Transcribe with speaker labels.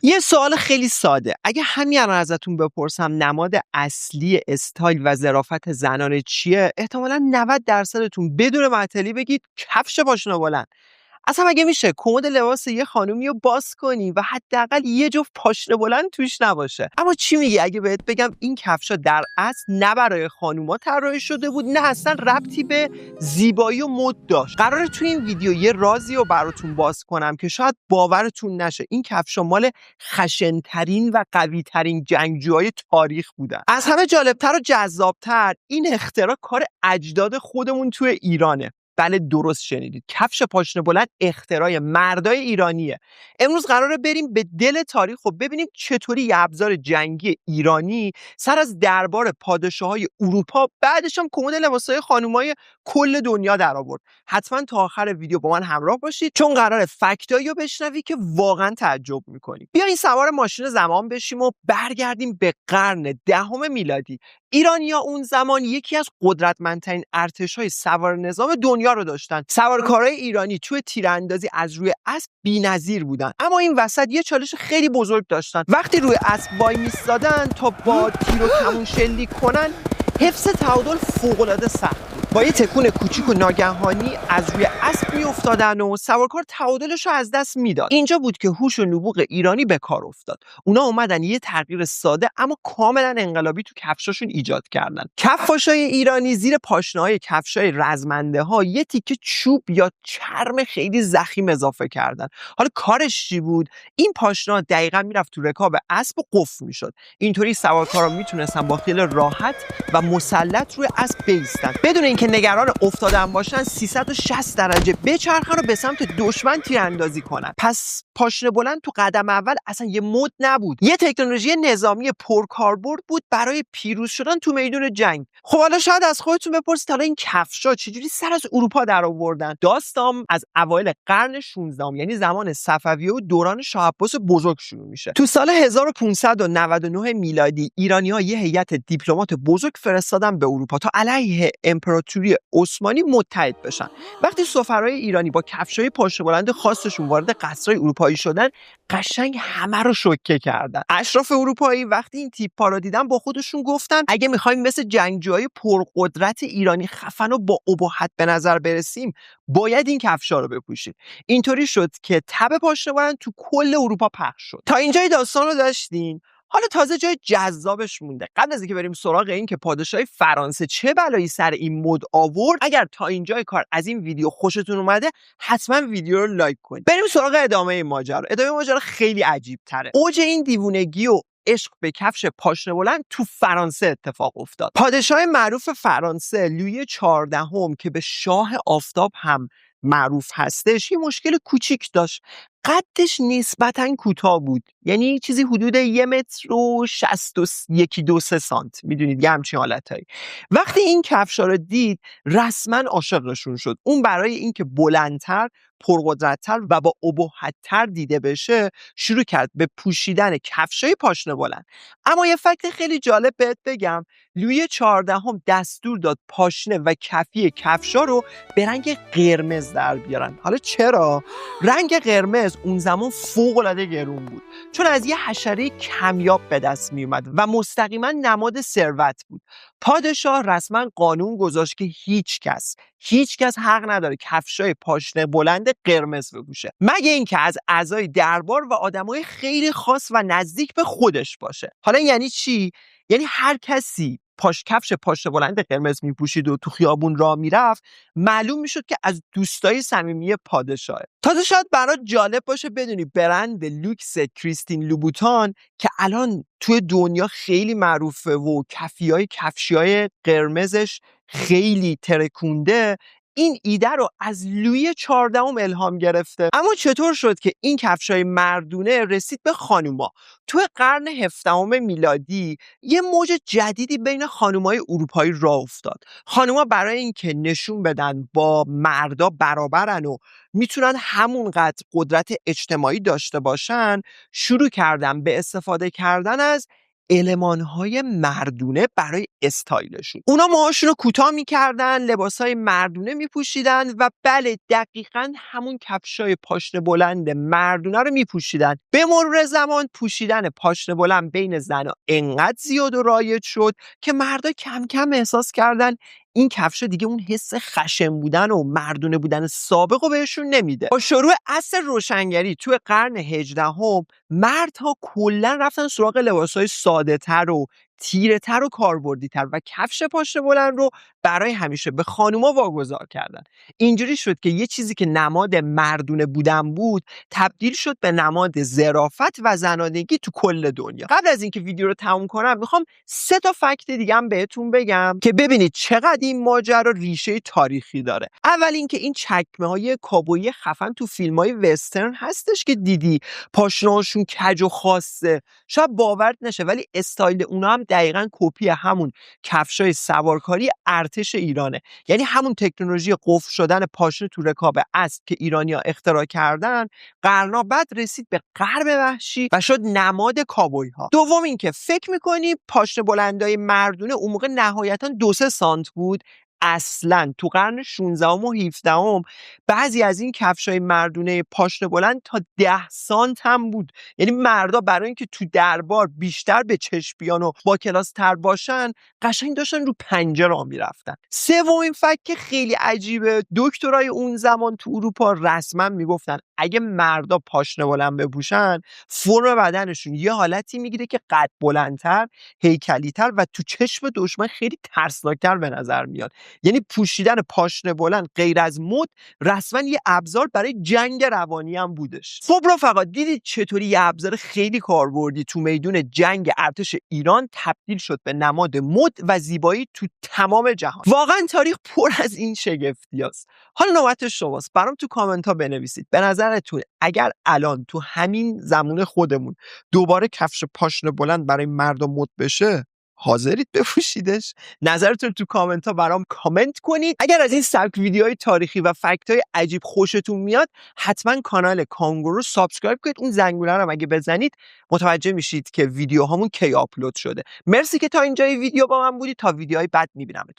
Speaker 1: یه سوال خیلی ساده. اگه همین الان ازتون بپرسم نماد اصلی استایل و ظرافت زنانه چیه، احتمالاً 90% بدون معطلی بگید کفش پاشنه بلند. اصلا مگه میشه کمد لباس یه خانومی رو باز کنی و حداقل یه جفت پاشنه بلند توش نباشه؟ اما چی میگی اگه بهت بگم این کفشا در اصل نه برای خانوما طراحی شده بود، نه اصلا ربطی به زیبایی و مد داشت؟ قراره تو این ویدیو یه رازی رو براتون باز کنم که شاید باورتون نشه. این کفشا مال خشن‌ترین و قوی‌ترین جنگجوهای تاریخ بودن. از همه جالبتر و جذابتر، این اختراع کار اجداد خودمون توی ایرانه. بله درست شنیدید، کفش پاشنه بلند اختراع مردای ایرانیه. امروز قراره بریم به دل تاریخ و ببینیم چطوری یه ابزار جنگی ایرانی سر از دربار پادشاهای اروپا، بعدش هم کمد لباسای خانومای کل دنیا در آورد. حتما تا آخر ویدیو با من همراه باشید چون قراره فکتایی رو بشنوی که واقعا تعجب میکنی. بیاین سوار ماشین زمان بشیم و برگردیم به قرن 10 میلادی. ایرانی‌ها اون زمان یکی از قدرتمندترین ارتش‌های سوار نظام دنیا رو داشتن. سوارکارای ایرانی توی تیراندازی از روی اسب بی‌نظیر بودن. اما این وسط یه چالش خیلی بزرگ داشتن. وقتی روی اسب وای میستادن تا با تیر و کمون شلیک کنن، حفظ تعادل فوق‌العاده سخت بود. با یه تکون کوچیک و ناگهانی از روی اسب میافتادن و سوارکار تعادلش رو از دست میداد. اینجا بود که هوش و نبوغ ایرانی به کار افتاد. اونا اومدن یه تغییر ساده اما کاملا انقلابی تو کفشاشون ایجاد کردن. کفاشای ایرانی زیر پاشنه‌های کفشای رزمنده‌ها یه تیکه چوب یا چرم خیلی ضخیم اضافه کردن. حالا کارش چی بود؟ این پاشنه‌ها دقیقاً میرفت تو رکاب اسب و قفل میشد. اینطوری سوارکارا میتونستن با خیال راحت و مسلط روی اسب بایستن بدون اینکه نگران افتادن باشن. 360 درجه بچرخن و به سمت دشمن تیراندازی کنن. پس پاشنه بلند تو قدم اول اصلا یه مد نبود، یه تکنولوژی نظامی پرکاربرد بود برای پیروز شدن تو میدون جنگ. خب حالا شاید از خودتون بپرسید حالا این کفشا چجوری سر از اروپا در آوردن؟ داستان از اوایل قرن 16 یعنی زمان صفویه و دوران شاه عباس بزرگ شروع میشه. تو سال 1599 میلادی ایرانی‌ها یه هیئت دیپلمات بزرگ فرستادن به اروپا تا علیه امپراتوری عثمانی متحد بشن. وقتی سفرای ایرانی با کفشای پاشنه بلند خاصشون وارد قصرهای اروپایی شدن، قشنگ همه رو شوکه کردن. اشراف اروپایی وقتی این تیپ‌ها رو دیدن با خودشون گفتن اگه می‌خوایم مثل جنگجوهای پرقدرت ایرانی خفن و با ابهت به نظر برسیم، باید این کفشا رو بپوشیم. اینطوری شد که تب پاشنه بلند تو کل اروپا پخش شد. تا اینجای داستان رو داشتین. حالا تازه جای جذابش مونده. قبل از اینکه بریم سراغ این که پادشاه فرانسه چه بلایی سر این مد آورد، اگر تا اینجای کار از این ویدیو خوشتون اومده حتما ویدیو رو لایک کنید. بریم سراغ ادامه ماجرا. ادامه ماجرا خیلی عجیب تره. اوج این دیوونگی و عشق به کفش پاشنه بلند تو فرانسه اتفاق افتاد. پادشاه معروف فرانسه لویی 14 که به شاه آفتاب هم معروف هستش یه مشکل کوچیک داشت. قدش نسبتاً کوتاه بود، یعنی چیزی حدود 1.61-2 سانت. میدونید یه همچین حالتایی. وقتی این کفشا رو دید رسما عاشقشون شد. اون برای اینکه بلندتر، پرقدرت‌تر و با ابهت‌تر دیده بشه شروع کرد به پوشیدن کفشای پاشنه بلند. اما یه فکت خیلی جالب بهت بگم، لویی 14 دستور داد پاشنه و کفی کفشا رو به رنگ قرمز در بیارن. حالا چرا؟ رنگ قرمز اون زمان فوق‌العاده گرون بود چون از یه حشره کمیاب به دست می اومد و مستقیما نماد ثروت بود. پادشاه رسما قانون گذاشت که هیچ کس حق نداره کفشای پاشنه بلند قرمز بپوشه مگه اینکه از اعضای دربار و آدمای خیلی خاص و نزدیک به خودش باشه. حالا یعنی چی؟ یعنی هر کسی کفش پاشنه بلند قرمز میپوشید و تو خیابون راه میرفت معلوم میشد که از دوستای صمیمی پادشاهه. تازه شاید برات جالب باشه بدونی برند لوکس کریستین لوبوتان که الان توی دنیا خیلی معروفه و کفشیای قرمزش خیلی ترکونده، این ایده رو از لویی 14 الهام گرفته. اما چطور شد که این کفشای مردونه رسید به خانوما؟ تو قرن 17 میلادی یه موج جدیدی بین خانومای اروپایی راه افتاد. خانوما برای اینکه نشون بدن با مردا برابرن و میتونن همونقدر قدرت اجتماعی داشته باشن، شروع کردن به استفاده کردن از المان‌های مردونه برای استایلشون. اونا موهاشون رو کوتاه می‌کردن، لباسای مردونه می‌پوشیدن و بله دقیقاً همون کفشای پاشنه بلند مردونه رو می‌پوشیدن. به مرور زمان پوشیدن پاشنه بلند بین زن‌ها انقدر زیاد و رایج شد که مردا کم کم احساس کردن این کفش دیگه اون حس خشن بودن و مردونه بودن سابق رو بهشون نمیده. با شروع عصر روشنگری توی قرن 18 مردها کلا رفتن سراغ لباسای ساده تر و تیره تر و کاربردی تر و کفش پاشنه بلند رو برای همیشه به خانوما واگذار کردن. اینجوری شد که یه چیزی که نماد مردونه بودن بود تبدیل شد به نماد ظرافت و زنانگی تو کل دنیا. قبل از اینکه ویدیو رو تموم کنم میخوام 3 تا فکت دیگه هم بهتون بگم که ببینید چقدر این ماجرا ریشه تاریخی داره. اول اینکه این چکمه های کابویی خفن تو فیلم های وسترن هستش که دیدی پاشنهاشون کج و خاصه، شاید باورت نشه ولی استایل اونا هم دقیقاً کپی همون کفشای سوارکاری ارتش ایرانه. یعنی همون تکنولوژی قفل شدن پاشنه تو رکاب اسب که ایرانی‌ها اختراع کردن قرنا بعد رسید به غرب وحشی و شد نماد کابوی ها. دوم اینکه فکر می‌کنی پاشنه بلندای مردونه اون موقع نهایتاً 2-3 سانت بود؟ اصلا تو قرن 16 و 17 بعضی از این کفشای مردونه پاشنه بلند تا 10 سانت هم بود. یعنی مردا برای اینکه تو دربار بیشتر به چشم بیان و با کلاس تر باشن قشنگ داشتن رو پنجه راه میرفتن. سومین فکت که خیلی عجیبه، دکترای اون زمان تو اروپا رسما میگفتن اگه مردا پاشنه بلند بپوشن فرم بدنشون یه حالتی میگیره که قد بلندتر، هیکلی‌تر و تو چشم دشمن خیلی ترسناکتر به نظر میاد. یعنی پوشیدن پاشنه بلند غیر از مد رسما یه ابزار برای جنگ روانی هم بودش. خب رفقا دیدید چطوری یه ابزار خیلی کاربردی تو میدون جنگ ارتش ایران تبدیل شد به نماد مد و زیبایی تو تمام جهان. واقعا تاریخ پر از این شگفتیاست. حالا نوبت شماست، برام تو کامنت ها بنویسید به نظرتون اگر الان تو همین زمان خودمون دوباره کفش پاشنه بلند برای مردم مد بشه حاضرید بپوشیدش؟ نظرتون تو کامنت ها برام کامنت کنید. اگر از این سبک ویدیوهای تاریخی و فکت های عجیب خوشتون میاد حتما کانال کانگو رو سابسکرایب کنید، اون زنگوله رو اگه بزنید متوجه میشید که ویدیوهامون کی آپلود شده. مرسی که تا اینجای ویدیو با من بودید، تا ویدیوهای بعد میبینم.